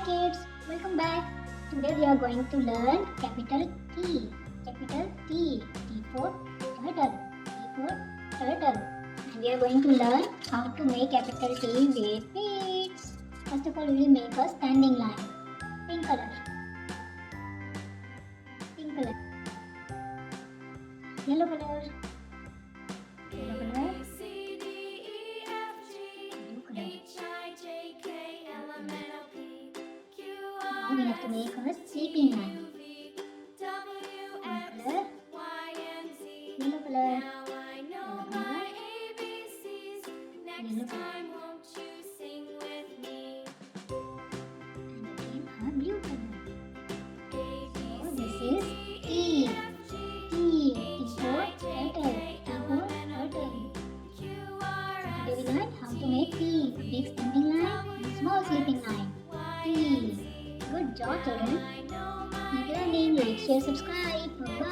kids, welcome back. Today we are going to learn capital T. Capital T. T for turtle. T for turtle. And we are going to learn how to make capital T with beads. First of all, we will make a standing line. Pink color. Pink color. Yellow color. Yellow color. Now we have to make a sleeping line. Yellow color. Yellow color. Yellow color. Yellow color. And again a blue color. So this is T. T. T for turtle. T for turtle. So today we learn how to make T. Big standing line and small sleeping line. T. Good job, children. Keep learning. Like, share, subscribe. Bye.